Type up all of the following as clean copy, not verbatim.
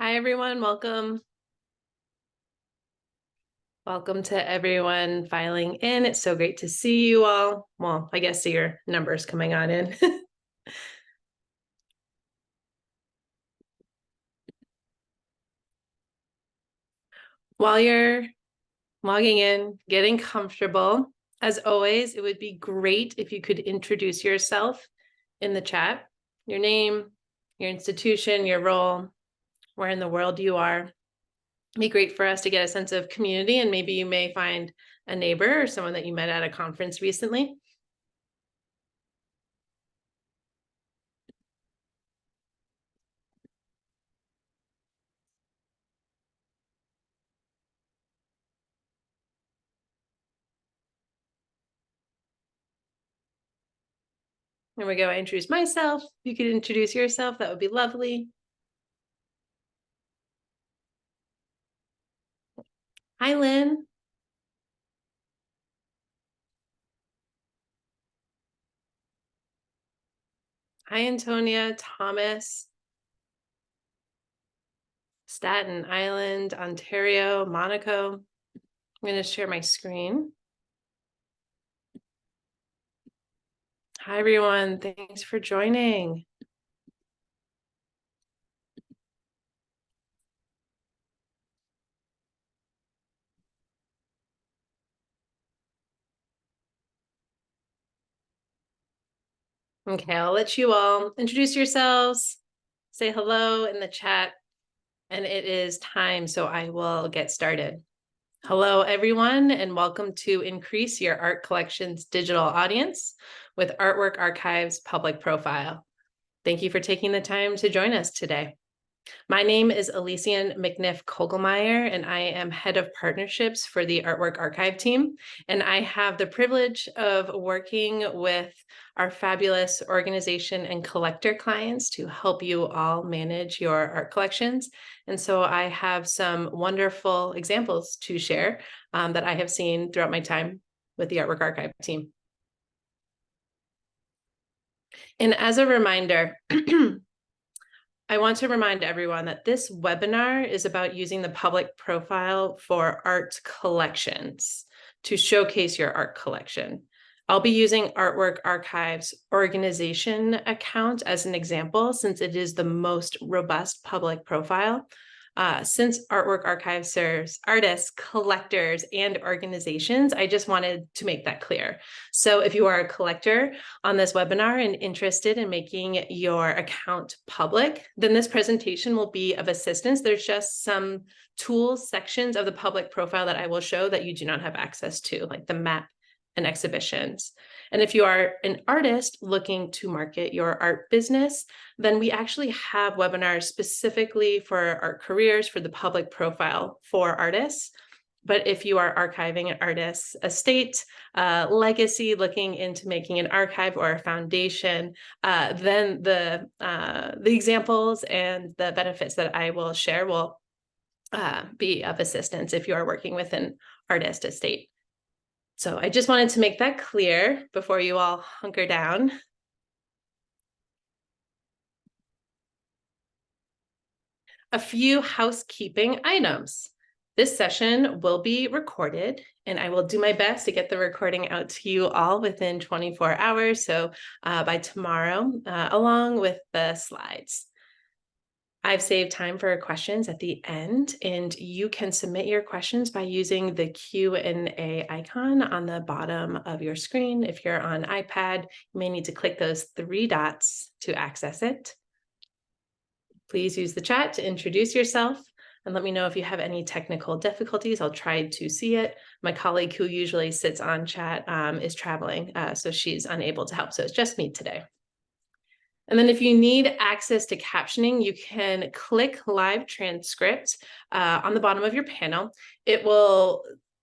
Hi, everyone. Welcome. Welcome to everyone filing in. It's so great to see you all. Well, I guess see your numbers coming on in. While you're logging in, getting comfortable, as always, it would be great if you could introduce yourself in the chat, your name, your institution, your role, where in the world you are. It'd be great for us to get a sense of community, and maybe you may find a neighbor or someone that you met at a conference recently. There we go. I introduced myself. You could introduce yourself. That would be lovely. Hi, Lynn. Hi, Antonia, Thomas, Staten Island, Ontario, Monaco. I'm going to share my screen. Hi, everyone. Thanks for joining. Okay, I'll let you all introduce yourselves, say hello in the chat, and it is time, so I will get started. Hello, everyone, and welcome to Increase Your Art Collection's digital audience with Artwork Archive's public profile. Thank you for taking the time to join us today. My name is Elysian McNiff-Kogelmeyer, and I am head of partnerships for the Artwork Archive team. And I have the privilege of working with our fabulous organization and collector clients to help you all manage your art collections. And so I have some wonderful examples to share that I have seen throughout my time with the Artwork Archive team. And as a reminder, I want to remind everyone that this webinar is about using the public profile for art collections to showcase your art collection. I'll be using Artwork Archive's organization account as an example, since it is the most robust public profile. Since Artwork Archive serves artists, collectors, and organizations, I just wanted to make that clear. So if you are a collector on this webinar and interested in making your account public, then this presentation will be of assistance. There's just some tools sections of the public profile that I will show that you do not have access to, like the map and exhibitions. And if you are an artist looking to market your art business, then we actually have webinars specifically for art careers, for the public profile for artists. But if you are archiving an artist's estate, legacy, looking into making an archive or a foundation, then the examples and the benefits that I will share will be of assistance if you are working with an artist estate. So I just wanted to make that clear before you all hunker down. A few housekeeping items. This session will be recorded, and I will do my best to get the recording out to you all within 24 hours, so by tomorrow, along with the slides. I've saved time for questions at the end, and you can submit your questions by using the Q&A icon on the bottom of your screen. If you're on iPad, you may need to click those 3 dots to access it. Please use the chat to introduce yourself and let me know if you have any technical difficulties. I'll try to see it. My colleague who usually sits on chat is traveling, so she's unable to help. So it's just me today. And then if you need access to captioning, you can click live transcript on the bottom of your panel.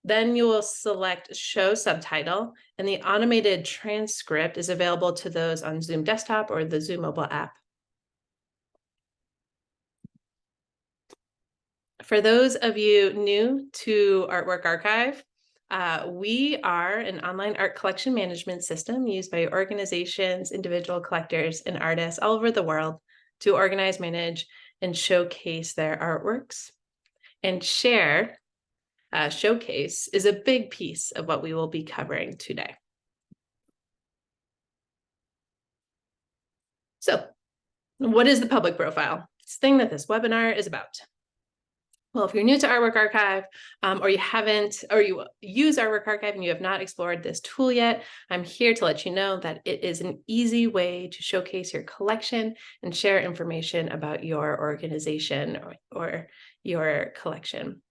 Then you will select show subtitle, and the automated transcript is available to those on Zoom desktop or the Zoom mobile app. For those of you new to Artwork Archive, we are an online art collection management system used by organizations, individual collectors, and artists all over the world to organize, manage, and showcase their artworks. And showcase is a big piece of what we will be covering today. So, what is the public profile? It's the thing that this webinar is about. Well, if you're new to Artwork Archive, or you use Artwork Archive and you have not explored this tool yet, I'm here to let you know that it is an easy way to showcase your collection and share information about your organization or your collection.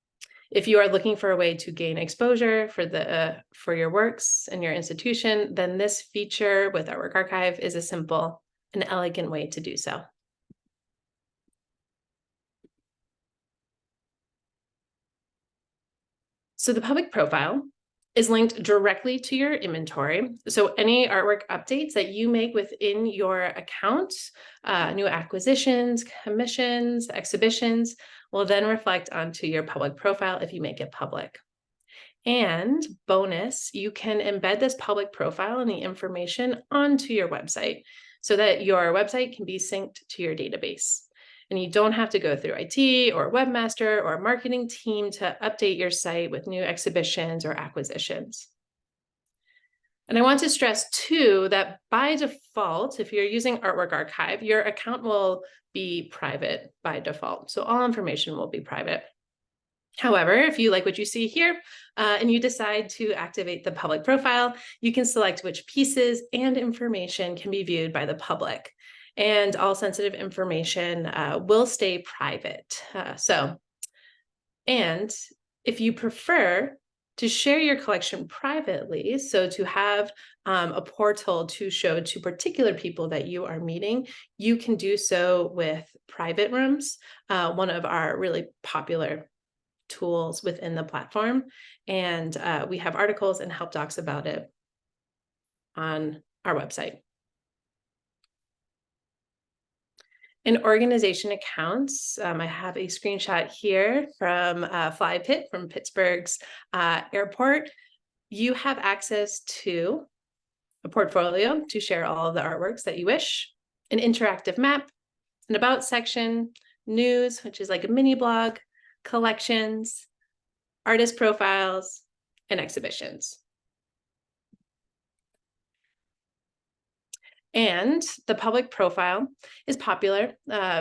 If you are looking for a way to gain exposure for your works and your institution, then this feature with Artwork Archive is a simple and elegant way to do so. So the public profile is linked directly to your inventory. So any artwork updates that you make within your account, new acquisitions, commissions, exhibitions, will then reflect onto your public profile if you make it public. And bonus, you can embed this public profile and the information onto your website so that your website can be synced to your database. And you don't have to go through IT or webmaster or marketing team to update your site with new exhibitions or acquisitions. And I want to stress too that by default, if you're using Artwork Archive, your account will be private by default. So all information will be private. However, if you like what you see here and you decide to activate the public profile, you can select which pieces and information can be viewed by the public. And all sensitive information will stay private. And if you prefer to share your collection privately, so to have a portal to show to particular people that you are meeting, you can do so with private rooms, one of our really popular tools within the platform. And we have articles and help docs about it on our website. In organization accounts, I have a screenshot here from Fly Pit from Pittsburgh's airport. You have access to a portfolio to share all of the artworks that you wish, an interactive map, an about section, news, which is like a mini blog, collections, artist profiles, and exhibitions. And the public profile is popular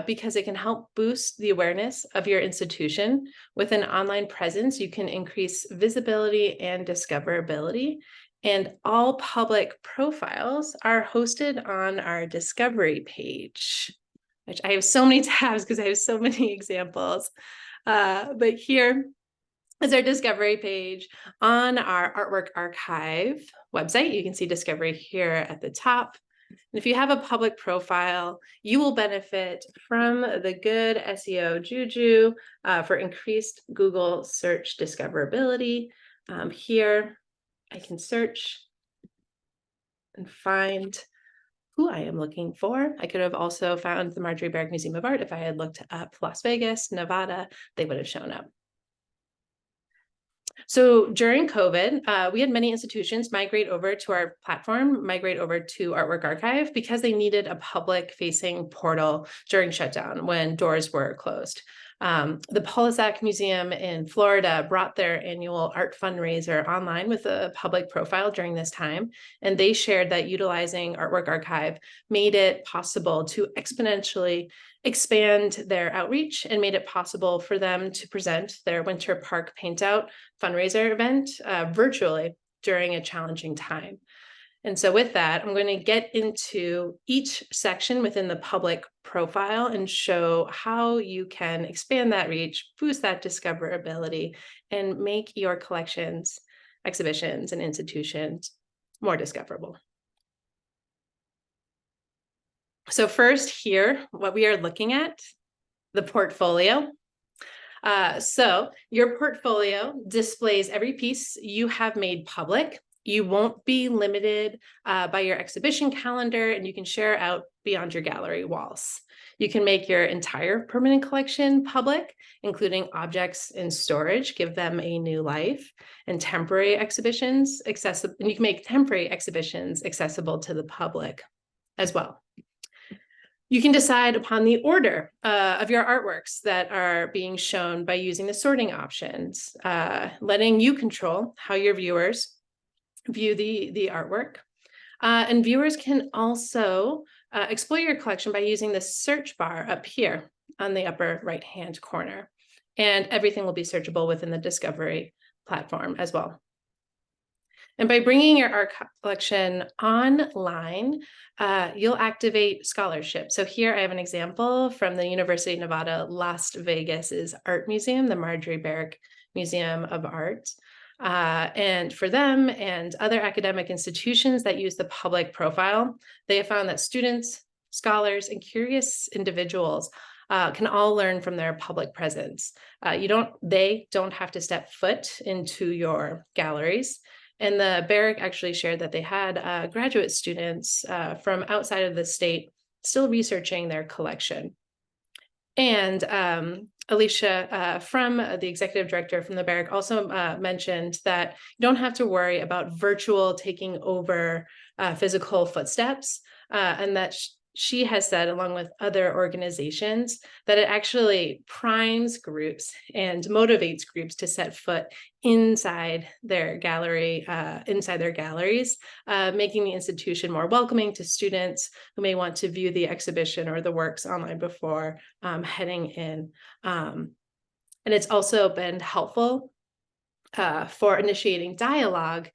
because it can help boost the awareness of your institution. With an online presence, you can increase visibility and discoverability. And all public profiles are hosted on our discovery page, which I have so many tabs because I have so many examples. But here is our discovery page on our Artwork Archive website. You can see discovery here at the top. And if you have a public profile, you will benefit from the good SEO juju for increased Google search discoverability. Here, I can search and find who I am looking for. I could have also found the Marjorie Berg Museum of Art if I had looked up Las Vegas, Nevada, they would have shown up. So during COVID, we had many institutions migrate over to our platform, migrate over to Artwork Archive because they needed a public-facing portal during shutdown when doors were closed. The Polisac Museum in Florida brought their annual art fundraiser online with a public profile during this time, and they shared that utilizing Artwork Archive made it possible to exponentially expand their outreach and made it possible for them to present their Winter Park Paintout fundraiser event virtually during a challenging time. And so with that, I'm going to get into each section within the public profile and show how you can expand that reach, boost that discoverability, and make your collections, exhibitions, and institutions more discoverable. So first here, what we are looking at, the portfolio. So your portfolio displays every piece you have made public. You won't be limited by your exhibition calendar, and you can share out beyond your gallery walls. You can make your entire permanent collection public, including objects in storage, give them a new life, and temporary exhibitions accessible. And you can make temporary exhibitions accessible to the public as well. You can decide upon the order of your artworks that are being shown by using the sorting options, letting you control how your viewers view the artwork. And viewers can also explore your collection by using the search bar up here on the upper right-hand corner. And everything will be searchable within the Discovery platform as well. And by bringing your art collection online, you'll activate scholarship. So here I have an example from the University of Nevada, Las Vegas's Art Museum, the Marjorie Barrick Museum of Art. And for them and other academic institutions that use the public profile, they have found that students, scholars, and curious individuals can all learn from their public presence. They don't have to step foot into your galleries. And the Barrick actually shared that they had graduate students from outside of the state still researching their collection. And Alicia from the executive director from the Barrick also mentioned that you don't have to worry about virtual taking over physical footsteps, and that she has said, along with other organizations, that it actually primes groups and motivates groups to set foot inside their gallery, inside their galleries, making the institution more welcoming to students who may want to view the exhibition or the works online before heading in. And it's also been helpful for initiating dialogue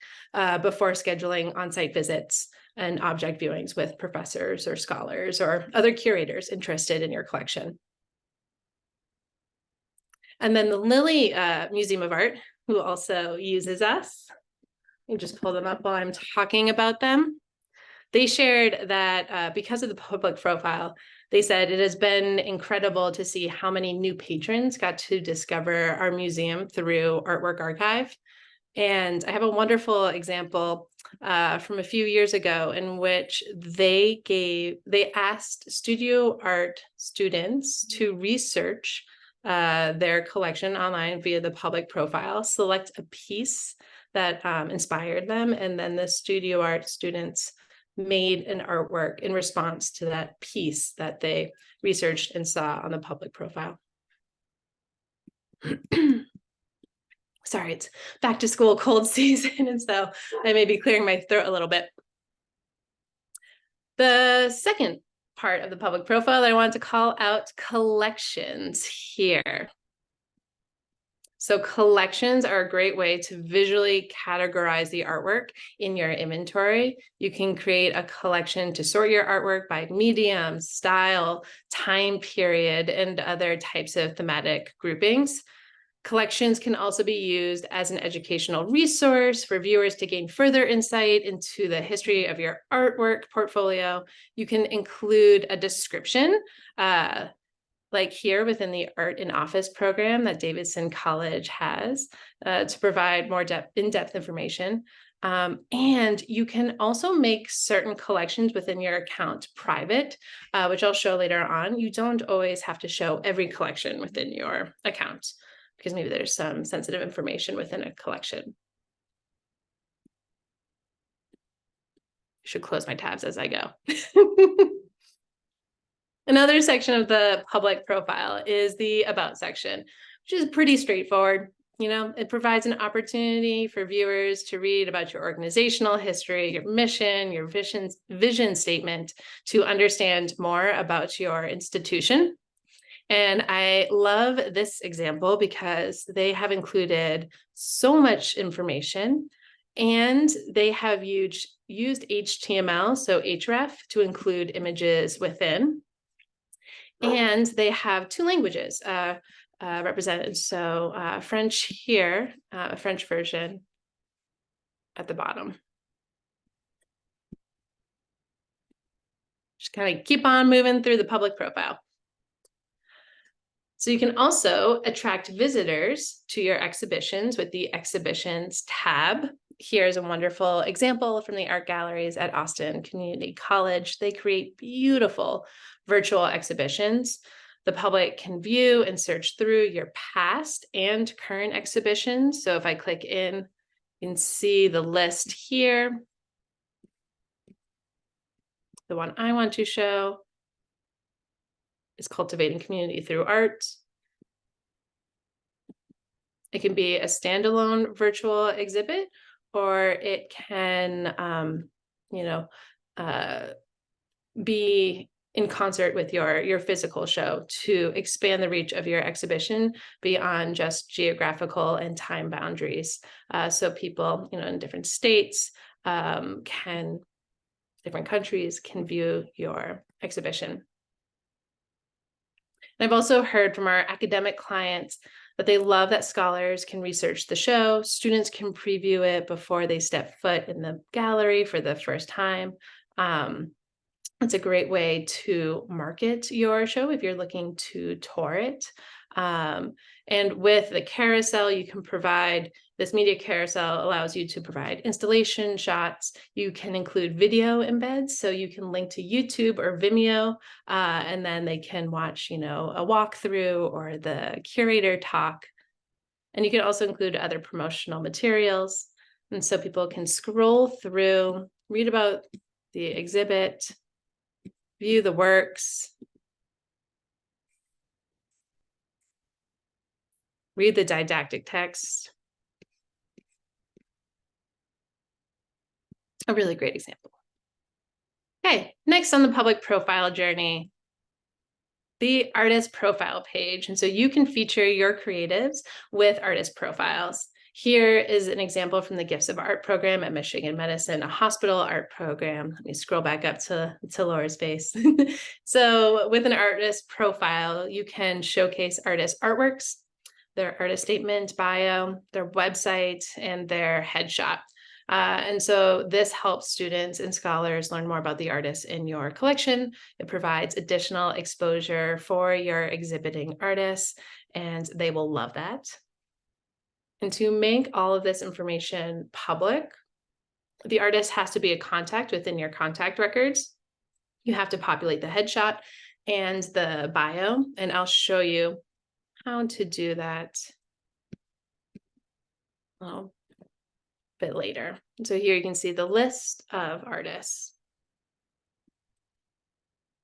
before scheduling on-site visits and object viewings with professors or scholars or other curators interested in your collection. And then the Lilly Museum of Art, who also uses us, you just pull them up while I'm talking about them. They shared that because of the public profile, they said it has been incredible to see how many new patrons got to discover our museum through Artwork Archive. And I have a wonderful example from a few years ago in which they asked studio art students to research their collection online via the public profile, select a piece that inspired them, and then the studio art students made an artwork in response to that piece that they researched and saw on the public profile. Sorry, it's back to school cold season, and so I may be clearing my throat a little bit. The second part of the public profile that I want to call out, collections here. So collections are a great way to visually categorize the artwork in your inventory. You can create a collection to sort your artwork by medium, style, time period, and other types of thematic groupings. Collections can also be used as an educational resource for viewers to gain further insight into the history of your artwork portfolio. You can include a description, like here within the Art in Office program that Davidson College has, to provide more in-depth information. And you can also make certain collections within your account private, which I'll show later on. You don't always have to show every collection within your account, because maybe there's some sensitive information within a collection. I should close my tabs as I go. Another section of the public profile is the About section, which is pretty straightforward. You know, it provides an opportunity for viewers to read about your organizational history, your mission, your vision statement, to understand more about your institution. And I love this example because they have included so much information, and they have used HTML, so href, to include images within. And they have two languages represented. So French here, a French version at the bottom. Just kind of keep on moving through the public profile. So you can also attract visitors to your exhibitions with the Exhibitions tab. Here's a wonderful example from the art galleries at Austin Community College. They create beautiful virtual exhibitions. The public can view and search through your past and current exhibitions. So if I click in, you can see the list here. The one I want to show. is cultivating community through art. It can be a standalone virtual exhibit, or it can, be in concert with your physical show to expand the reach of your exhibition beyond just geographical and time boundaries. So people, in different states, different countries can view your exhibition. And I've also heard from our academic clients that they love that scholars can research the show, students can preview it before they step foot in the gallery for the first time. It's a great way to market your show if you're looking to tour it. And with the carousel, you can provide, this media carousel allows you to provide installation shots. You can include video embeds, so you can link to YouTube or Vimeo, and then they can watch, a walkthrough or the curator talk. And you can also include other promotional materials. And so people can scroll through, read about the exhibit, view the works, read the didactic text. A really great example. Okay, next on the public profile journey, the artist profile page. And so you can feature your creatives with artist profiles. Here is an example from the Gifts of Art program at Michigan Medicine, a hospital art program. Let me scroll back up to Laura's face. So with an artist profile, you can showcase artist artworks, their artist statement, bio, their website, and their headshot. And so this helps students and scholars learn more about the artists in your collection. It provides additional exposure for your exhibiting artists, and they will love that. And to make all of this information public, the artist has to be a contact within your contact records. You have to populate the headshot and the bio, and I'll show you how to do that a little bit later. So here you can see the list of artists.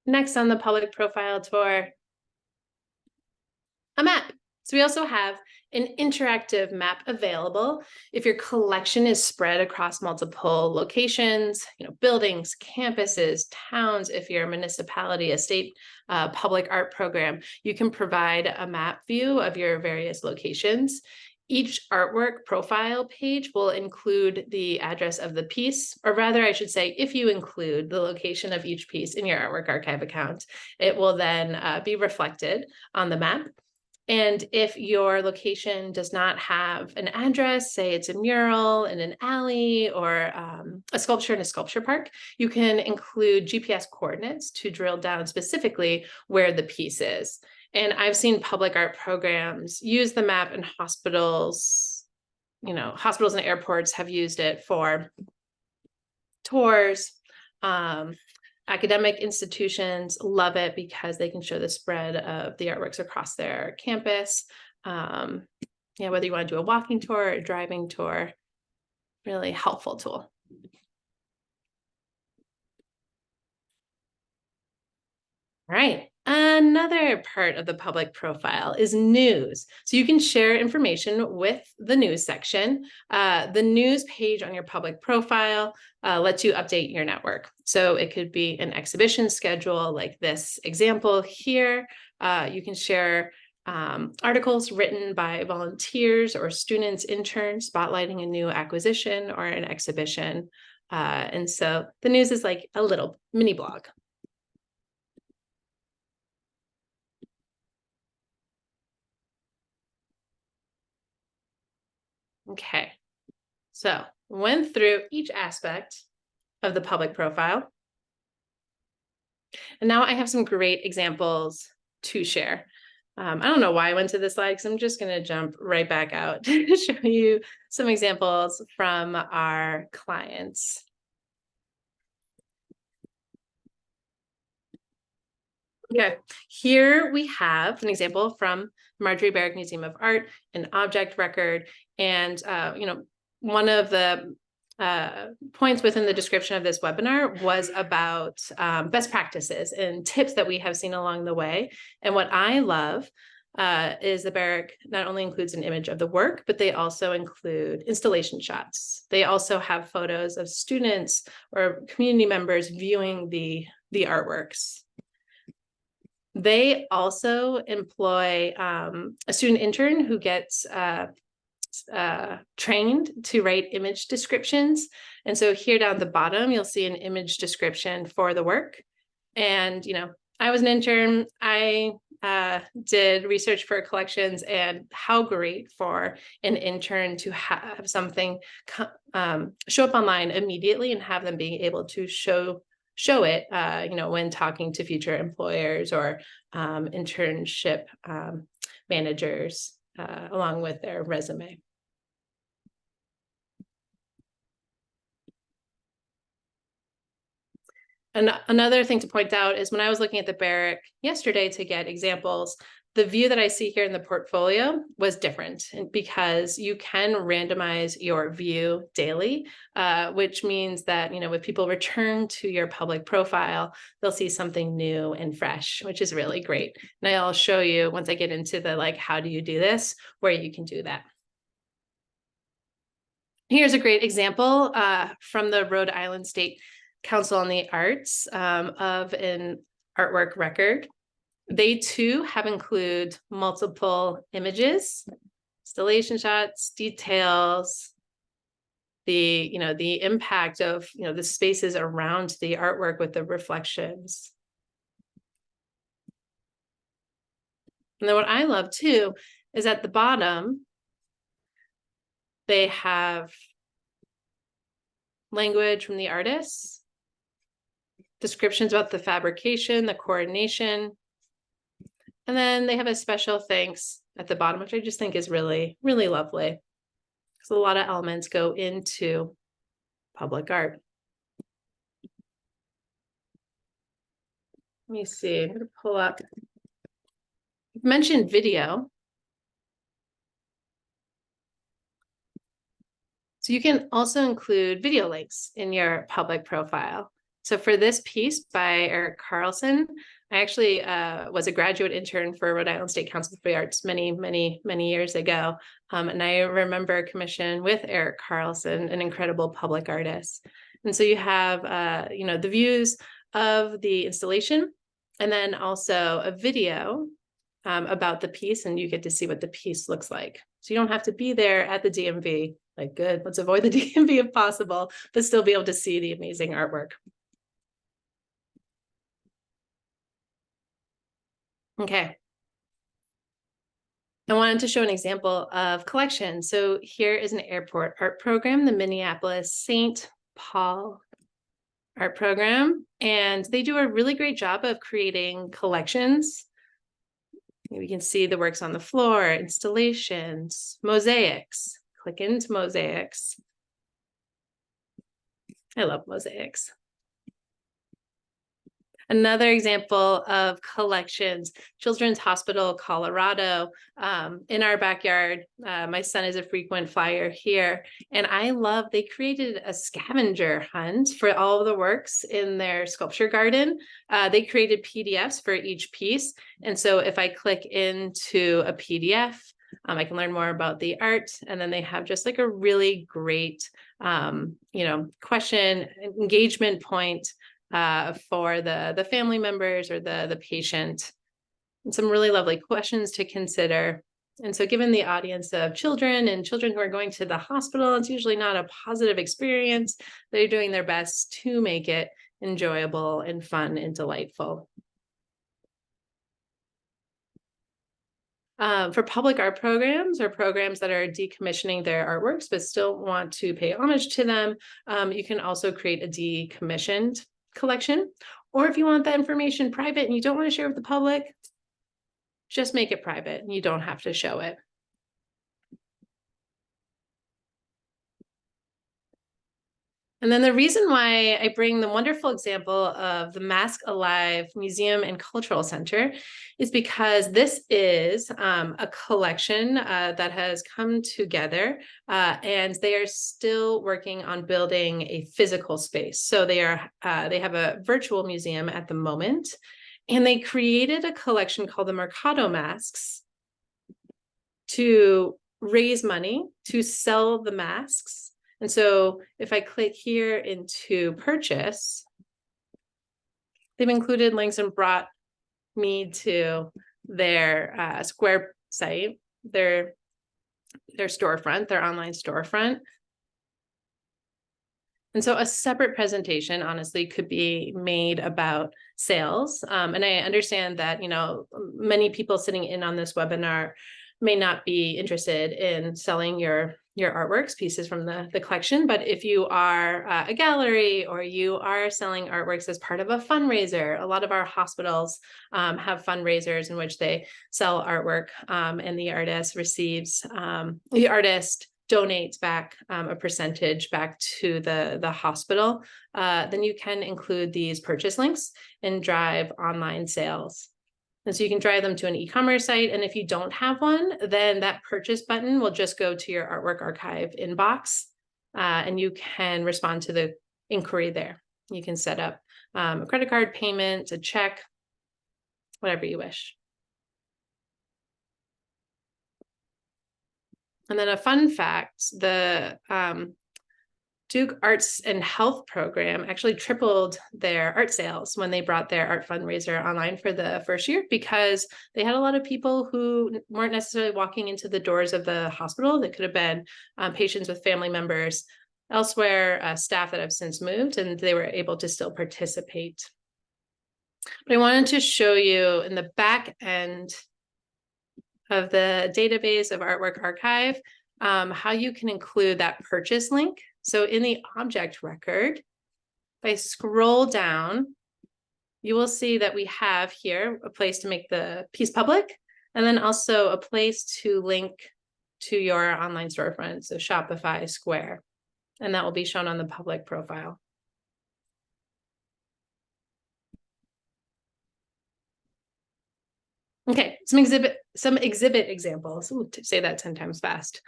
Next on the public profile tour, a map. So we also have an interactive map available if your collection is spread across multiple locations, buildings, campuses, towns. If you're a municipality, a state public art program, you can provide a map view of your various locations. Each artwork profile page will include the address of the piece, or rather, I should say, if you include the location of each piece in your artwork archive account, it will then be reflected on the map. And if your location does not have an address, say it's a mural in an alley or a sculpture in a sculpture park, you can include GPS coordinates to drill down specifically where the piece is. And I've seen public art programs use the map, and hospitals, hospitals and airports have used it for tours. Academic institutions love it because they can show the spread of the artworks across their campus. Whether you want to do a walking tour or a driving tour, really helpful tool. All right. Another part of the public profile is news. So you can share information with the news section. The news page on your public profile lets you update your network. So it could be an exhibition schedule like this example here. You can share articles written by volunteers or students, interns, spotlighting a new acquisition or an exhibition. And so the news is like a little mini blog. Okay, so went through each aspect of the public profile. And now I have some great examples to share. I don't know why I went to this slide, because I'm just going to jump right back out to show you some examples from our clients. Okay, here we have an example from Marjorie Barrick Museum of Art, an object record, and one of the points within the description of this webinar was about best practices and tips that we have seen along the way. And what I love is the Barrick not only includes an image of the work, but they also include installation shots. They also have photos of students or community members viewing the artworks. They also employ a student intern who gets trained to write image descriptions. And so here down at the bottom, you'll see an image description for the work. And, you know, I was an intern. I did research for collections, and how great for an intern to have something show up online immediately and have them being able to show it, you know, when talking to future employers or internship managers along with their resume. And another thing to point out is when I was looking at the Barrick yesterday to get examples, the view that I see here in the portfolio was different because you can randomize your view daily, which means that, you know, if people return to your public profile, they'll see something new and fresh, which is really great. And I'll show you once I get into the, like, how do you do this, where you can do that. Here's a great example from the Rhode Island State Council on the Arts of an artwork record. They too have included multiple images, installation shots, details, the impact of, the spaces around the artwork with the reflections. And then what I love too is at the bottom, they have language from the artists, descriptions about the fabrication, the coordination, and then they have a special thanks at the bottom, which I just think is really, really lovely. Because a lot of elements go into public art. Let me see, I'm going to pull up. You've mentioned video. So you can also include video links in your public profile. So for this piece by Eric Carlson, I actually was a graduate intern for Rhode Island State Council for the Arts many, many, many years ago. And I remember a commission with Eric Carlson, an incredible public artist. And so you have, the views of the installation, and then also a video about the piece, and you get to see what the piece looks like. So you don't have to be there at the DMV. Like, good, let's avoid the DMV if possible, but still be able to see the amazing artwork. Okay. I wanted to show an example of collection. So here is an airport art program, the Minneapolis St. Paul art program, and they do a really great job of creating collections. We can see the works on the floor, installations, mosaics. Click into mosaics. I love mosaics. Another example of collections, Children's Hospital, Colorado. In our backyard, my son is a frequent flyer here, and I love, they created a scavenger hunt for all of the works in their sculpture garden. They created PDFs for each piece. And so if I click into a PDF, I can learn more about the art, and then they have just like a really great, question, engagement point for the family members or the patient, and some really lovely questions to consider. And so given the audience of children who are going to the hospital, it's usually not a positive experience. They're doing their best to make it enjoyable and fun and delightful. For public art programs or programs that are decommissioning their artworks but still want to pay homage to them, you can also create a decommissioned collection. Or if you want that information private and you don't want to share with the public, just make it private and you don't have to show it. And then the reason why I bring the wonderful example of the Mask Alive Museum and Cultural Center is because this is a collection that has come together, and they are still working on building a physical space. So they have a virtual museum at the moment, and they created a collection called the Mercado Masks to raise money to sell the masks. And so if I click here into purchase, they've included links and brought me to their Square site, their storefront, their online storefront. And so a separate presentation, honestly, could be made about sales. And I understand that, many people sitting in on this webinar may not be interested in selling your artworks, pieces from the collection. But if you are a gallery or you are selling artworks as part of a fundraiser, a lot of our hospitals have fundraisers in which they sell artwork, and the artist donates back a percentage back to the hospital, then you can include these purchase links and drive online sales. And so you can drive them to an e-commerce site. And if you don't have one, then that purchase button will just go to your artwork archive inbox, and you can respond to the inquiry there. You can set up a credit card payment, a check, whatever you wish. And then a fun fact, the Duke Arts and Health program actually tripled their art sales when they brought their art fundraiser online for the first year, because they had a lot of people who weren't necessarily walking into the doors of the hospital. That could have been patients with family members elsewhere, staff that have since moved, and they were able to still participate. But I wanted to show you in the back end of the database of Artwork Archive, how you can include that purchase link. So in the object record, if I scroll down, you will see that we have here a place to make the piece public, and then also a place to link to your online storefront, so Shopify, Square, and that will be shown on the public profile. Okay, some exhibit examples. Ooh, to say that 10 times fast.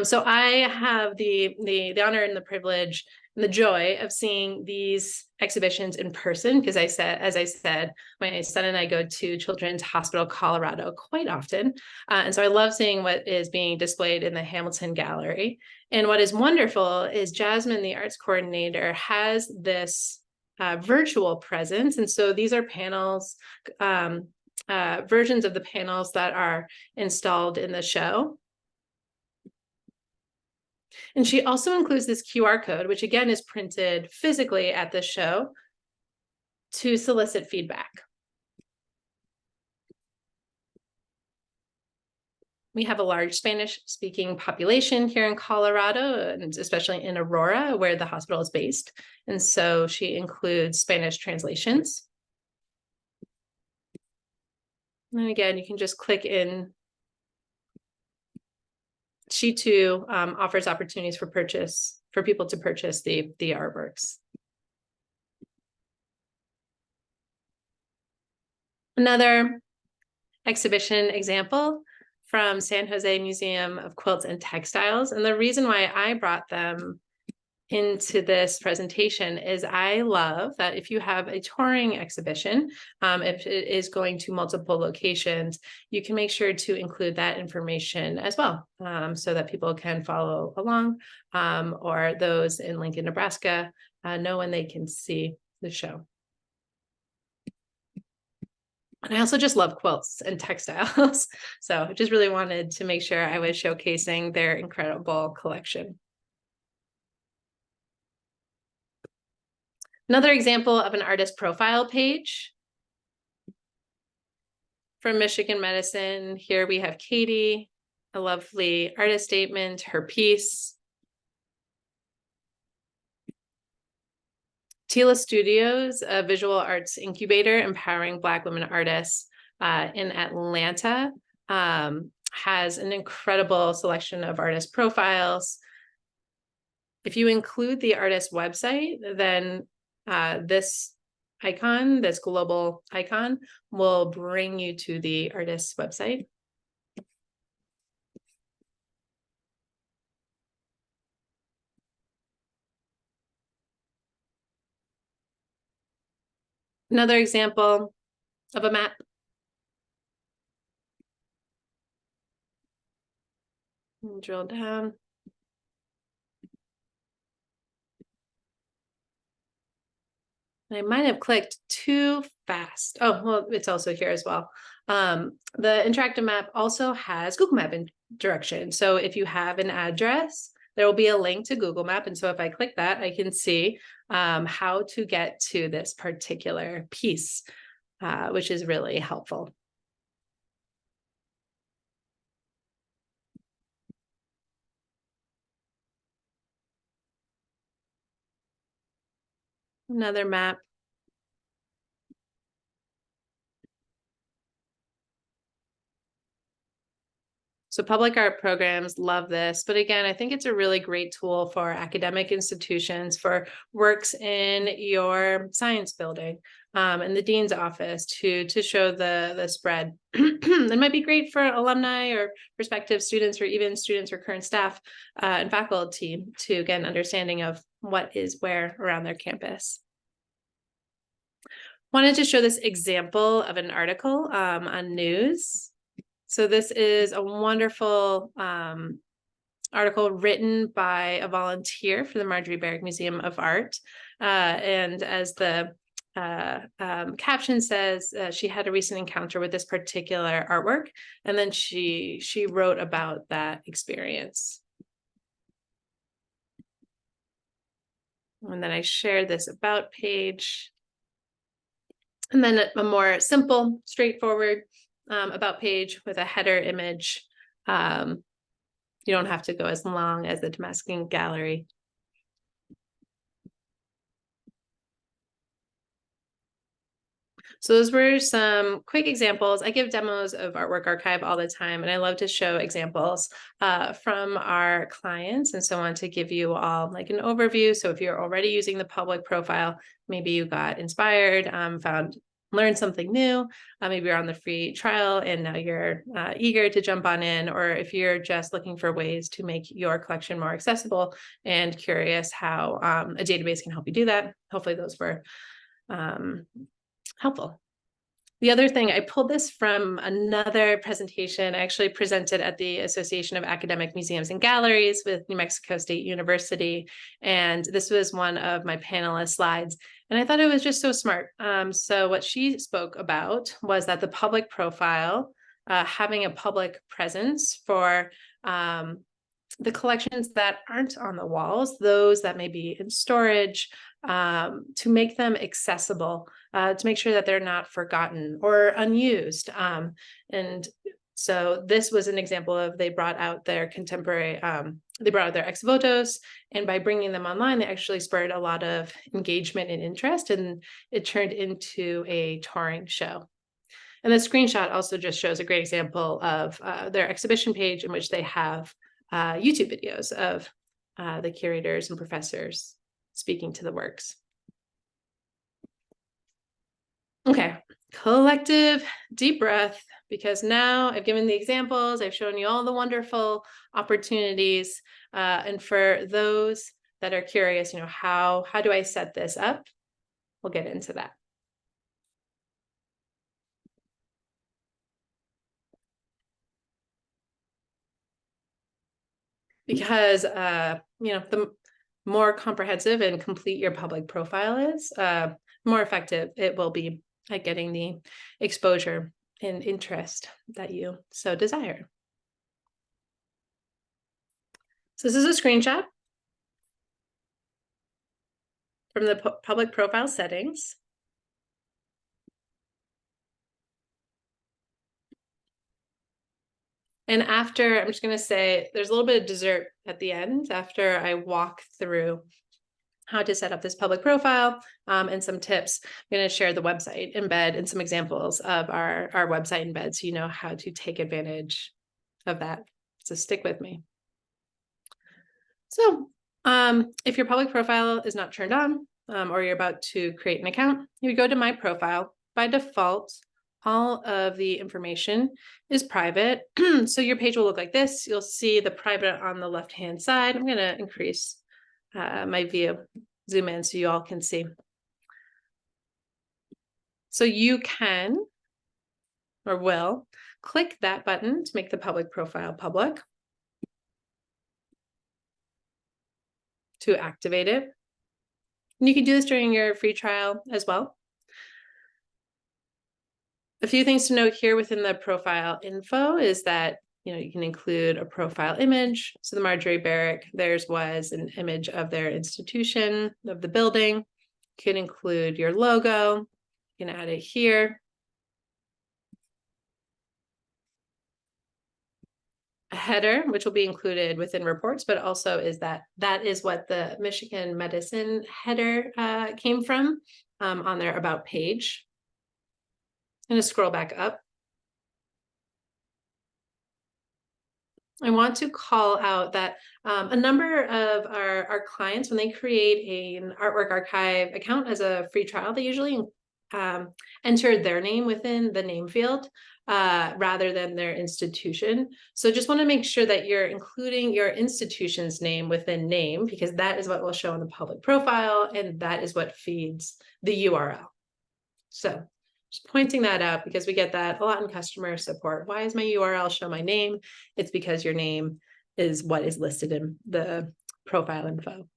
So I have the honor and the privilege and the joy of seeing these exhibitions in person, because as I said, my son and I go to Children's Hospital Colorado quite often. And so I love seeing what is being displayed in the Hamilton Gallery. And what is wonderful is Jasmine, the arts coordinator, has this virtual presence. And so these are panels, versions of the panels that are installed in the show. And she also includes this QR code, which again is printed physically at the show to solicit feedback. We have a large Spanish-speaking population here in Colorado, and especially in Aurora, where the hospital is based. And so she includes Spanish translations. And again, you can just click in. She too offers opportunities for people to purchase the artworks. Another exhibition example from San Jose Museum of Quilts and Textiles. And the reason why I brought them into this presentation is I love that if you have a touring exhibition, if it is going to multiple locations, you can make sure to include that information as well, so that people can follow along, or those in Lincoln, Nebraska, know when they can see the show. And I also just love quilts and textiles. So I just really wanted to make sure I was showcasing their incredible collection. Another example of an artist profile page from Michigan Medicine. Here we have Katie, a lovely artist statement, her piece. Tila Studios, a visual arts incubator empowering Black women artists in Atlanta, has an incredible selection of artist profiles. If you include the artist website, then this icon, this global icon, will bring you to the artist's website. Another example of a map. Drill down. I might have clicked too fast. Oh, well, it's also here as well. The interactive map also has Google Map direction. So if you have an address, there will be a link to Google Map. And so if I click that, I can see how to get to this particular piece, which is really helpful. Another map. So public art programs love this, but again, I think it's a really great tool for academic institutions, for works in your science building, in the dean's office to show the spread. It might be great for alumni or prospective students, or even students or current staff and faculty to get an understanding of what is where around their campus. Wanted to show this example of an article on news. So this is a wonderful article written by a volunteer for the Marjorie Barrick Museum of Art. And as the caption says, she had a recent encounter with this particular artwork, and then she wrote about that experience. And then I shared this about page. And then a more simple, straightforward about page with a header image. You don't have to go as long as the Damascus Gallery. So those were some quick examples. I give demos of Artwork Archive all the time, and I love to show examples from our clients. And so I want to give you all like an overview. So if you're already using the public profile, maybe you got inspired, learned something new, maybe you're on the free trial and now you're eager to jump on in, or if you're just looking for ways to make your collection more accessible and curious how a database can help you do that. Hopefully those were helpful. The other thing, I pulled this from another presentation I actually presented at the Association of Academic Museums and Galleries with New Mexico State University. And this was one of my panelist slides. And I thought it was just so smart. So what she spoke about was that the public profile, having a public presence for the collections that aren't on the walls, those that may be in storage, to make them accessible, to make sure that they're not forgotten or unused. And so this was an example of they brought out their contemporary, they brought out their ex votos, and by bringing them online, they actually spurred a lot of engagement and interest, and it turned into a touring show. And the screenshot also just shows a great example of their exhibition page in which they have YouTube videos of the curators and professors speaking to the works. Okay, collective deep breath, because now I've given the examples, I've shown you all the wonderful opportunities. And for those that are curious, how do I set this up? We'll get into that. Because the more comprehensive and complete your public profile is, more effective it will be at getting the exposure and interest that you so desire. So this is a screenshot from the public profile settings. And after, I'm just going to say, there's a little bit of dessert at the end after I walk through how to set up this public profile and some tips. I'm going to share the website embed and some examples of our website embed, so you know how to take advantage of that. So stick with me. So If your public profile is not turned on, or you're about to create an account, you would go to My Profile. By default, all of the information is private. So your page will look like this. You'll see the private on the left-hand side. I'm going to increase my view, zoom in so you all can see. So you can, or will, click that button to make the public profile public, to activate it. And you can do this during your free trial as well. A few things to note here within the profile info is that, you can include a profile image. So the Marjorie Barrick, theirs was an image of their institution, of the building. You can include your logo. You can add it here. A header, which will be included within reports, but also is that is what the Michigan Medicine header came from on their About page. I'm going to scroll back up. I want to call out that a number of our clients, when they create an artwork archive account as a free trial, they usually enter their name within the name field rather than their institution. So just want to make sure that you're including your institution's name within name, because that is what will show in the public profile, and that is what feeds the URL. So just pointing that out, because we get that a lot in customer support. Why is my URL show my name? It's because your name is what is listed in the profile info.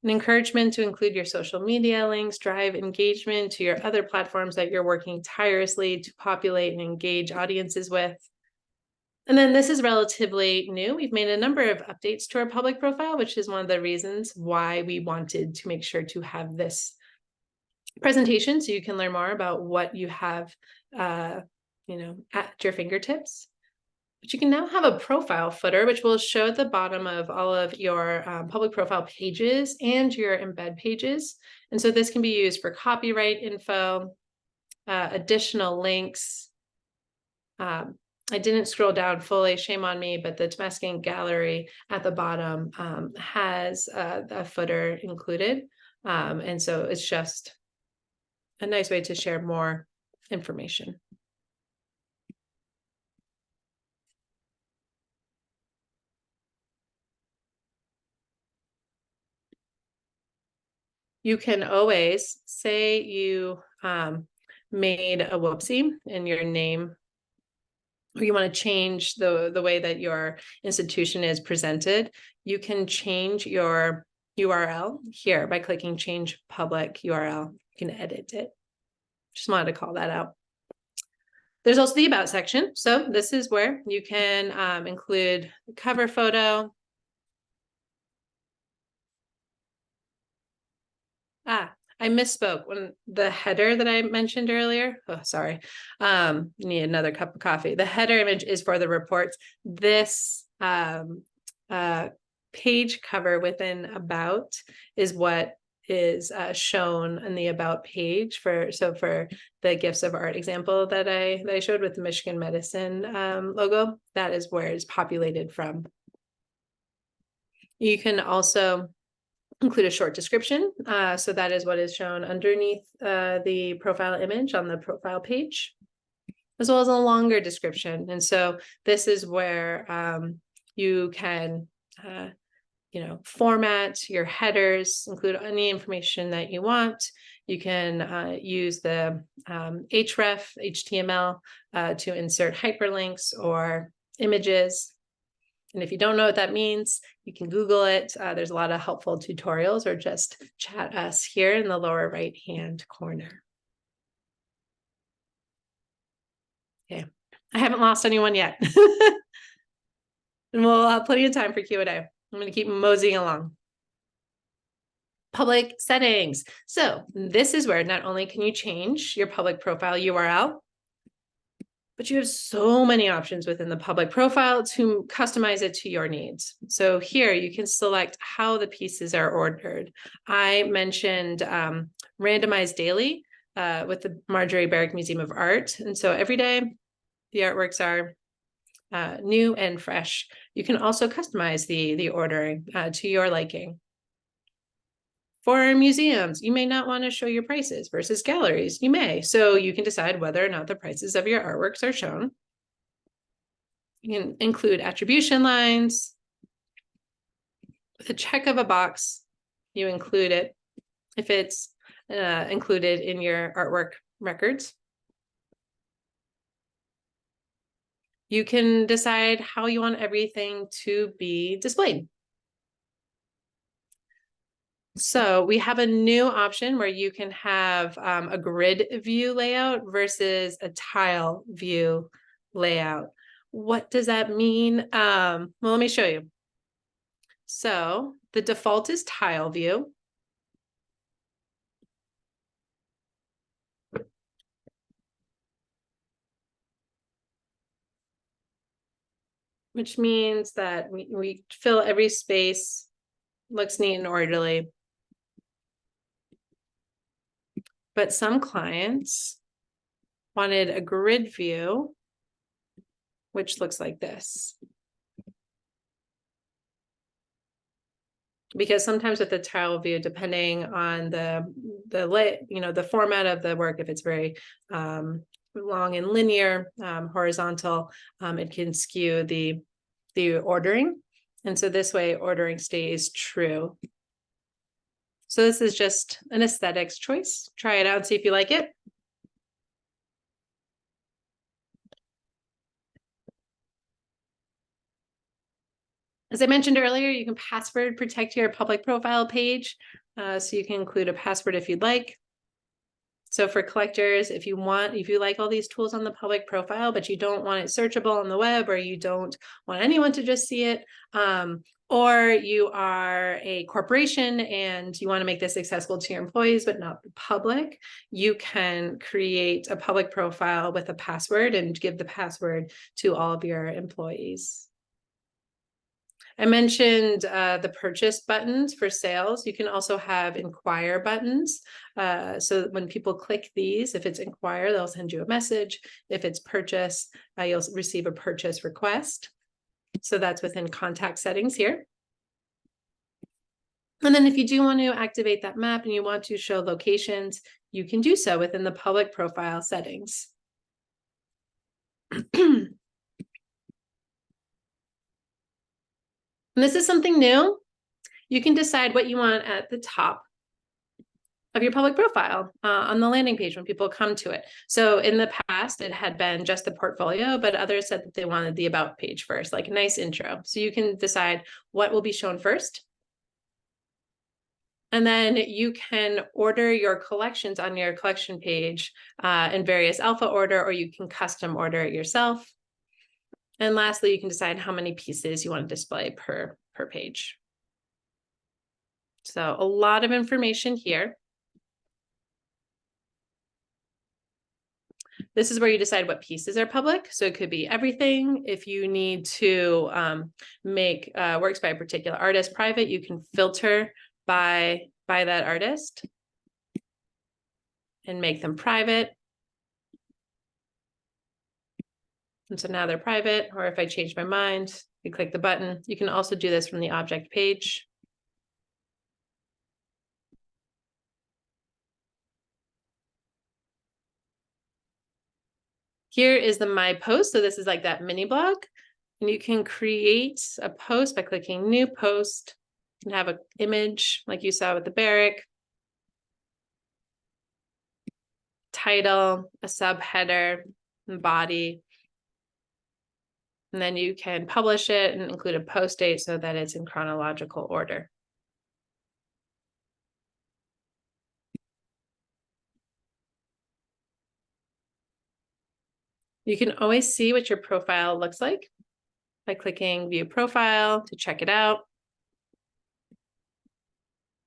An encouragement to include your social media links, drive engagement to your other platforms that you're working tirelessly to populate and engage audiences with. And then this is relatively new. We've made a number of updates to our public profile, which is one of the reasons why we wanted to make sure to have this presentation so you can learn more about what you have at your fingertips. But you can now have a profile footer, which will show at the bottom of all of your public profile pages and your embed pages. And so this can be used for copyright info, additional links. I didn't scroll down fully, shame on me, but the Temescan Gallery at the bottom has a footer included. And so it's just a nice way to share more information. You can always say you made a whoopsie in your name, or you want to change the way that your institution is presented. You can change your URL here by clicking change public URL. You can edit it. Just wanted to call that out. There's also the about section. So this is where you can include the cover photo. I misspoke when the header that I mentioned earlier. Oh, sorry. Need another cup of coffee. The header image is for the reports. This page cover within About is what is shown in the About page for the Gifts of Art example that I showed with the Michigan Medicine logo. That is where it's populated from. You can also include a short description. So that is what is shown underneath the profile image on the profile page, as well as a longer description. And so this is where you can format your headers, include any information that you want. You can use the href HTML to insert hyperlinks or images. And if you don't know what that means, you can Google it. There's a lot of helpful tutorials, or just chat us here in the lower right-hand corner. Okay, I haven't lost anyone yet. And we'll have plenty of time for Q&A. I'm going to keep moseying along. Public settings. So this is where not only can you change your public profile URL, but you have so many options within the public profile to customize it to your needs. So here you can select how the pieces are ordered. I mentioned randomized daily with the Marjorie Barrick Museum of Art. And so every day the artworks are new and fresh. You can also customize the ordering to your liking. For museums, you may not want to show your prices versus galleries. You may, so you can decide whether or not the prices of your artworks are shown. You can include attribution lines. With a check of a box, you include it if it's included in your artwork records. You can decide how you want everything to be displayed. So we have a new option where you can have a grid view layout versus a tile view layout. What does that mean? Well, let me show you. So the default is tile view. Which means that we fill every space, looks neat and orderly. But some clients wanted a grid view, which looks like this. Because sometimes with the tile view, depending on the format of the work, if it's very long and linear, horizontal, it can skew the ordering. And so this way ordering stays true. So this is just an aesthetics choice. Try it out and see if you like it. As I mentioned earlier, you can password protect your public profile page. So you can include a password if you'd like. So for collectors, if you like all these tools on the public profile, but you don't want it searchable on the web, or you don't want anyone to just see it, or you are a corporation and you want to make this accessible to your employees, but not the public, you can create a public profile with a password and give the password to all of your employees. I mentioned the purchase buttons for sales. You can also have inquire buttons. So when people click these, if it's inquire, they'll send you a message. If it's purchase, you'll receive a purchase request. So that's within contact settings here. And then if you do want to activate that map and you want to show locations, you can do so within the public profile settings. And this is something new. You can decide what you want at the top of your public profile on the landing page when people come to it. So in the past, it had been just the portfolio, but others said that they wanted the about page first, like a nice intro. So you can decide what will be shown first. And then you can order your collections on your collection page in various alpha order, or you can custom order it yourself. And lastly, you can decide how many pieces you want to display per page. So a lot of information here. This is where you decide what pieces are public. So it could be everything. If you need to make works by a particular artist private, you can filter by that artist and make them private. And so now they're private, or if I change my mind, you click the button. You can also do this from the object page. Here is the My Post. So this is like that mini blog. And you can create a post by clicking New Post and have an image like you saw with the barrack. Title, a subheader, and body. And then you can publish it and include a post date so that it's in chronological order. You can always see what your profile looks like by clicking View Profile to check it out.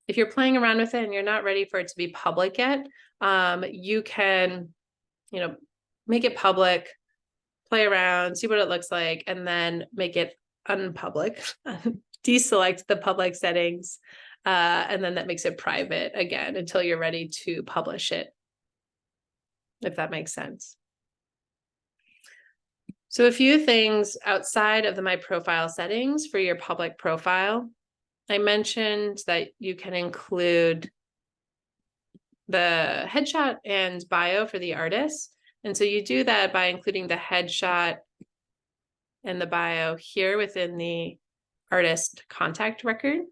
If you're playing around with it and you're not ready for it to be public yet, you can, make it public, play around, see what it looks like, and then make it unpublic, deselect the public settings, and then that makes it private again until you're ready to publish it, if that makes sense. So a few things outside of the My Profile settings for your public profile. I mentioned that you can include the headshot and bio for the artist. And so you do that by including the headshot and the bio here within the artist contact record.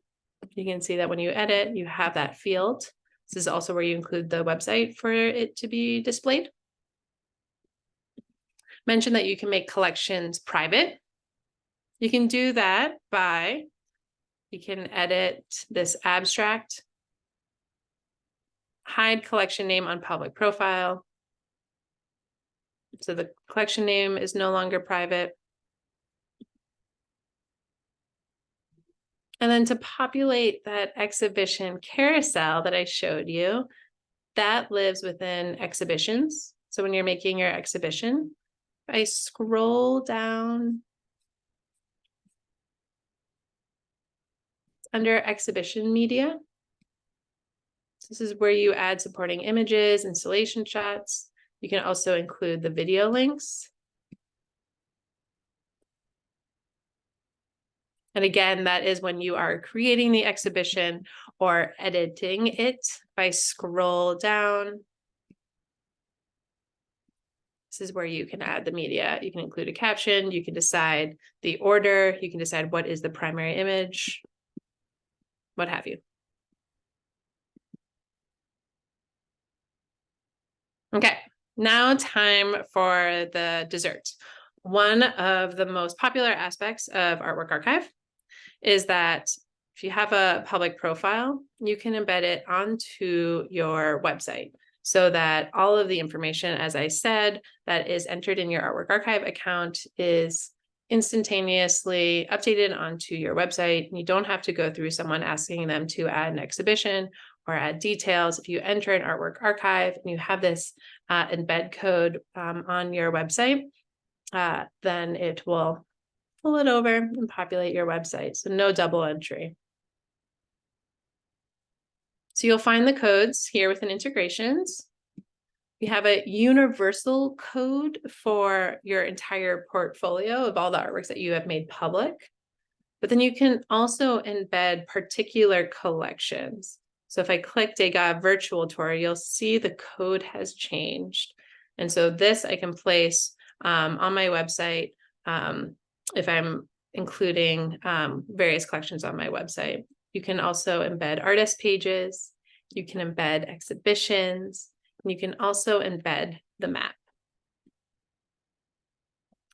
You can see that when you edit, you have that field. This is also where you include the website for it to be displayed. Mention that you can make collections private. You can do that by, you can edit this abstract, hide collection name on public profile. So the collection name is no longer private. And then to populate that exhibition carousel that I showed you, that lives within exhibitions. So when you're making your exhibition, I scroll down under exhibition media. This is where you add supporting images, installation shots. You can also include the video links. And again, that is when you are creating the exhibition or editing it. If I scroll down, this is where you can add the media. You can include a caption, you can decide the order, you can decide what is the primary image, what have you. Okay, now time for the dessert. One of the most popular aspects of Artwork Archive is that if you have a public profile, you can embed it onto your website so that all of the information, as I said, that is entered in your Artwork Archive account is instantaneously updated onto your website. You don't have to go through someone asking them to add an exhibition or add details. If you enter an Artwork Archive and you have this embed code on your website, then it will pull it over and populate your website. So no double entry. So you'll find the codes here within integrations. We have a universal code for your entire portfolio of all the artworks that you have made public. But then you can also embed particular collections. So if I click Degas Virtual Tour, you'll see the code has changed. And so this I can place on my website if I'm including various collections on my website. You can also embed artist pages. You can embed exhibitions. And you can also embed the map.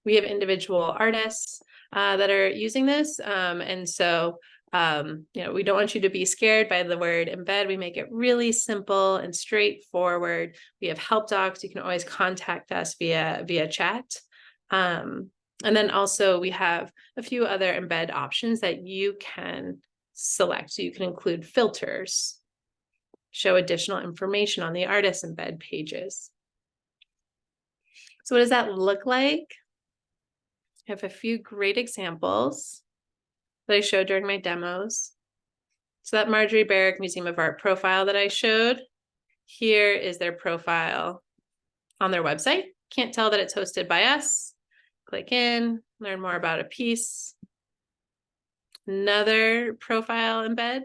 We have individual artists that are using this. And so, we don't want you to be scared by the word embed. We make it really simple and straightforward. We have help docs. You can always contact us via chat. And then also we have a few other embed options that you can select. So you can include filters, show additional information on the artist embed pages. So what does that look like? I have a few great examples that I showed during my demos. So that Marjorie Barrick Museum of Art profile that I showed, here is their profile on their website. Can't tell that it's hosted by us. Click in, learn more about a piece. Another profile embed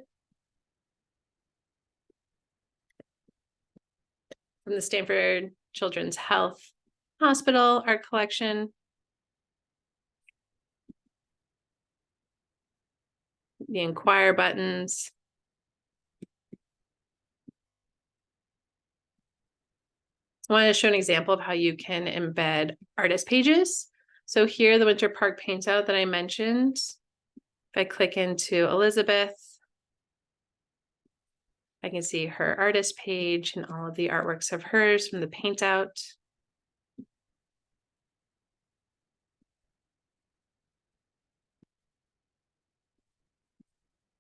from the Stanford Children's Health Hospital art collection. The inquire buttons. I want to show an example of how you can embed artist pages. So here, the Winter Park paint out that I mentioned, if I click into Elizabeth, I can see her artist page and all of the artworks of hers from the paint out.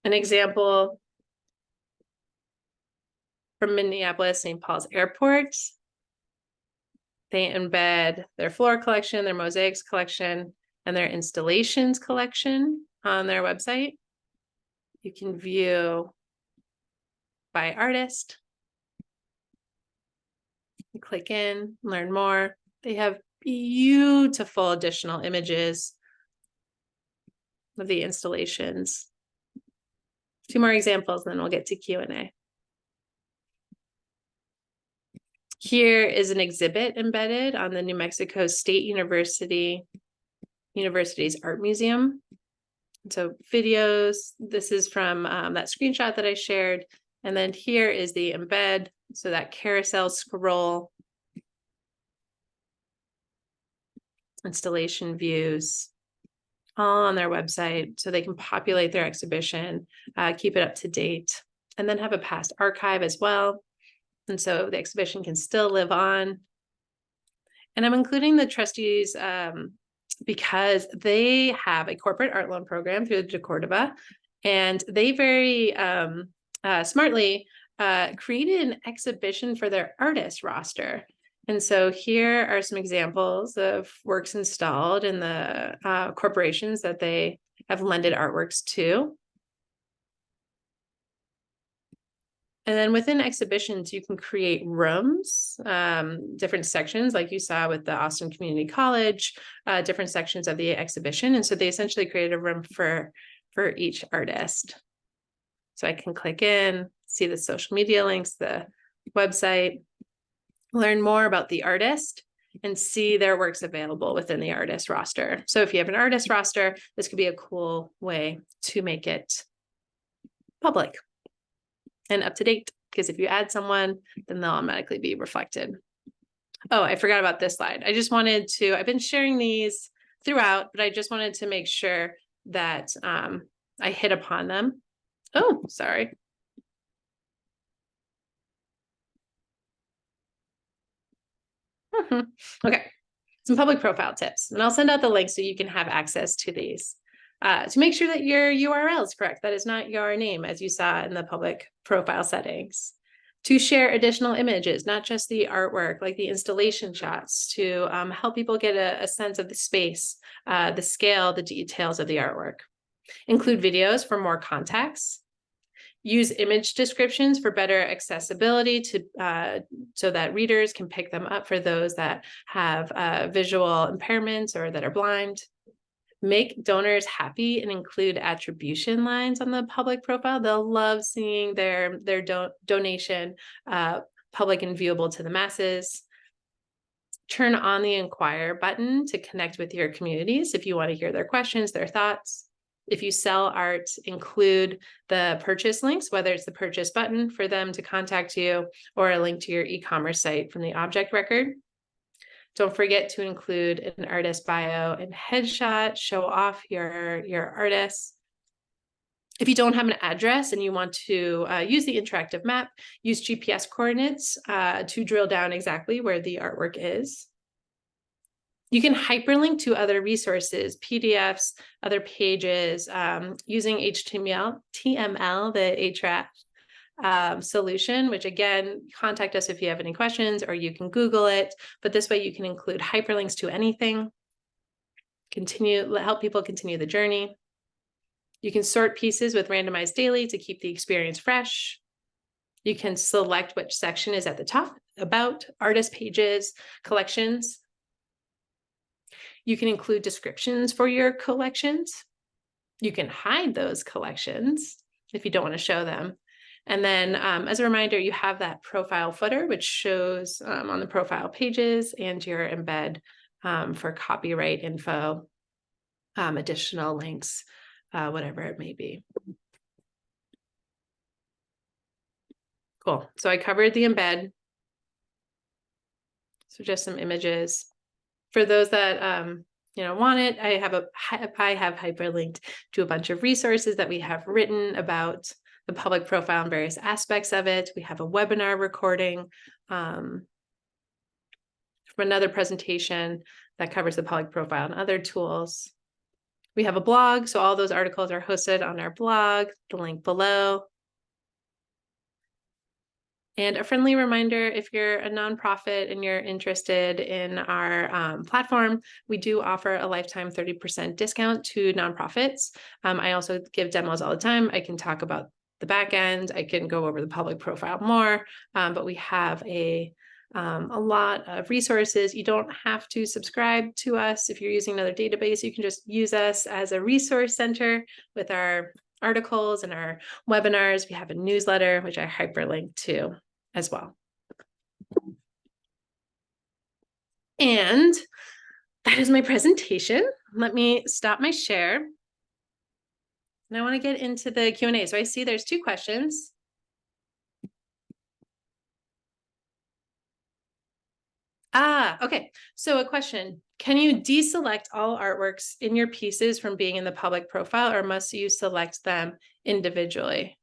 An example from Minneapolis, St. Paul's Airport. They embed their floor collection, their mosaics collection, and their installations collection on their website. You can view by artist. You click in, learn more. They have beautiful additional images of the installations. 2 more examples, then we'll get to Q&A. Here is an exhibit embedded on the New Mexico State University's Art Museum. So videos, this is from that screenshot that I shared. And then here is the embed, so that carousel scroll, installation views, all on their website, so they can populate their exhibition, keep it up to date, and then have a past archive as well. And so the exhibition can still live on. And I'm including the trustees because they have a corporate art loan program through the DeCordova, and they very smartly created an exhibition for their artist roster. And so here are some examples of works installed in the corporations that they have lended artworks to. And then within exhibitions, you can create rooms, different sections, like you saw with the Austin Community College, different sections of the exhibition. And so they essentially created a room for each artist. So I can click in, see the social media links, the website, learn more about the artist, and see their works available within the artist roster. So if you have an artist roster, this could be a cool way to make it public and up to date, because if you add someone, then they'll automatically be reflected. Oh, I forgot about this slide. I just wanted to, I've been sharing these throughout, but I just wanted to make sure that I hit upon them. Oh, sorry. Okay, some public profile tips, and I'll send out the link so you can have access to these. To make sure that your URL is correct, that is not your name, as you saw in the public profile settings. To share additional images, not just the artwork, like the installation shots, to help people get a sense of the space, the scale, the details of the artwork. Include videos for more context. Use image descriptions for better accessibility to so that readers can pick them up for those that have visual impairments or that are blind. Make donors happy and include attribution lines on the public profile. They'll love seeing their donation public and viewable to the masses. Turn on the inquire button to connect with your communities if you want to hear their questions, their thoughts. If you sell art, include the purchase links, whether it's the purchase button for them to contact you or a link to your e-commerce site from the object record. Don't forget to include an artist bio and headshot, show off your artist. If you don't have an address and you want to use the interactive map, use GPS coordinates to drill down exactly where the artwork is. You can hyperlink to other resources, PDFs, other pages, using HTML, the Href solution, which again, contact us if you have any questions, or you can Google it, but this way you can include hyperlinks to anything, help people continue the journey. You can sort pieces with randomized daily to keep the experience fresh. You can select which section is at the top, about, artist pages, collections. You can include descriptions for your collections. You can hide those collections if you don't want to show them. And then as a reminder, you have that profile footer, which shows on the profile pages, and your embed for copyright info, additional links, whatever it may be. Cool. So I covered the embed. So just some images. For those that want it, I have hyperlinked to a bunch of resources that we have written about the public profile and various aspects of it. We have a webinar recording from another presentation that covers the public profile and other tools. We have a blog, so all those articles are hosted on our blog, the link below. And a friendly reminder, if you're a nonprofit and you're interested in our platform, we do offer a lifetime 30% discount to nonprofits. I also give demos all the time. I can talk about the back end. I can go over the public profile more, but we have a a lot of resources. You don't have to subscribe to us. If you're using another database, you can just use us as a resource center with our articles and our webinars. We have a newsletter, which I hyperlink to as well. And that is my presentation. Let me stop my share. And I want to get into the Q&A. So I see there's 2 questions. Okay. So a question, can you deselect all artworks in your pieces from being in the public profile, or must you select them individually?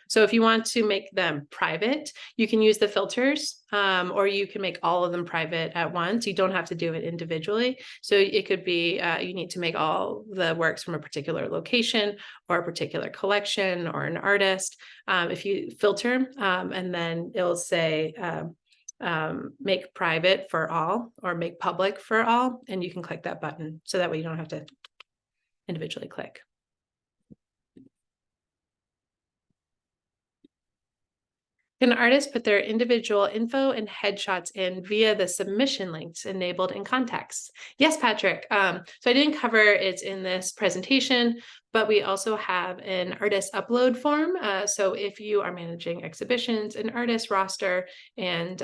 So if you want to make them private, you can use the filters, or you can make all of them private at once. You don't have to do it individually. So it could be, you need to make all the works from a particular location or a particular collection or an artist. If you filter, and then it'll say, make private for all or make public for all, and you can click that button. So that way you don't have to individually click. Can artists put their individual info and headshots in via the submission links enabled in context? Yes, Patrick. So I didn't cover it in this presentation, but we also have an artist upload form. So if you are managing exhibitions, an artist roster, and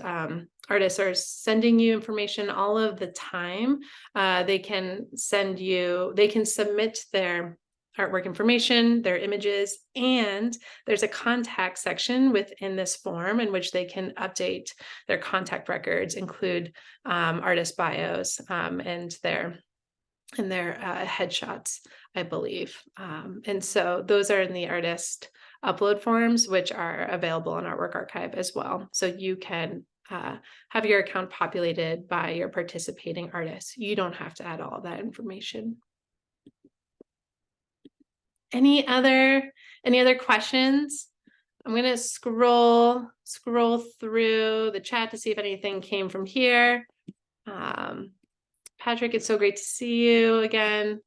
artists are sending you information all of the time, they can submit their artwork information, their images, and there's a contact section within this form in which they can update their contact records, include artist bios, and their headshots, I believe. And so those are in the artist upload forms, which are available on Artwork Archive as well. So you can have your account populated by your participating artists. You don't have to add all that information. Any other questions? I'm going to scroll through the chat to see if anything came from here. Patrick, it's so great to see you again.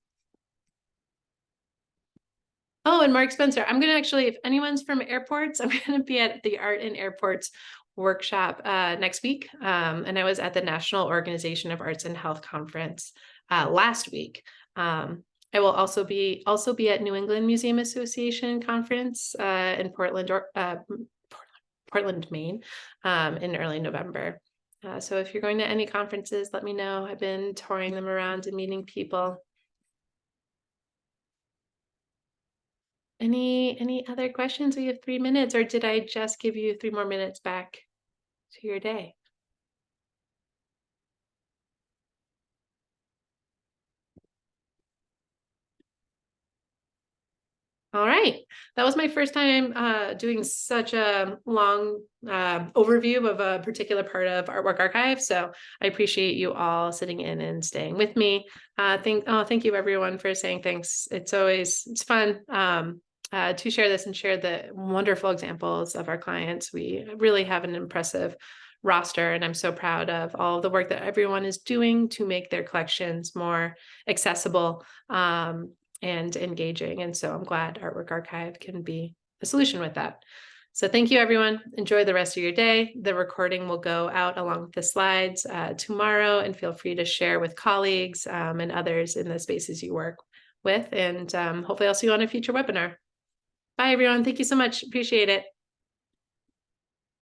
Oh, and Mark Spencer, I'm going to actually, if anyone's from airports, I'm going to be at the Art in Airports workshop next week. And I was at the National Organization of Arts and Health Conference last week. I will also be at New England Museum Association conference in Portland, Maine, in early November. So if you're going to any conferences, let me know. I've been touring them around and meeting people. Any other questions? We have 3 minutes, or did I just give you 3 more minutes back to your day? All right, that was my first time doing such a long overview of a particular part of Artwork Archive. So I appreciate you all sitting in and staying with me. Thank you everyone for saying thanks. It's fun to share this and share the wonderful examples of our clients. We really have an impressive roster, and I'm so proud of all the work that everyone is doing to make their collections more accessible and engaging. And so I'm glad Artwork Archive can be a solution with that. So thank you, everyone. Enjoy the rest of your day. The recording will go out along with the slides tomorrow, and feel free to share with colleagues and others in the spaces you work with. And hopefully I'll see you on a future webinar. Bye, everyone. Thank you so much. Appreciate it.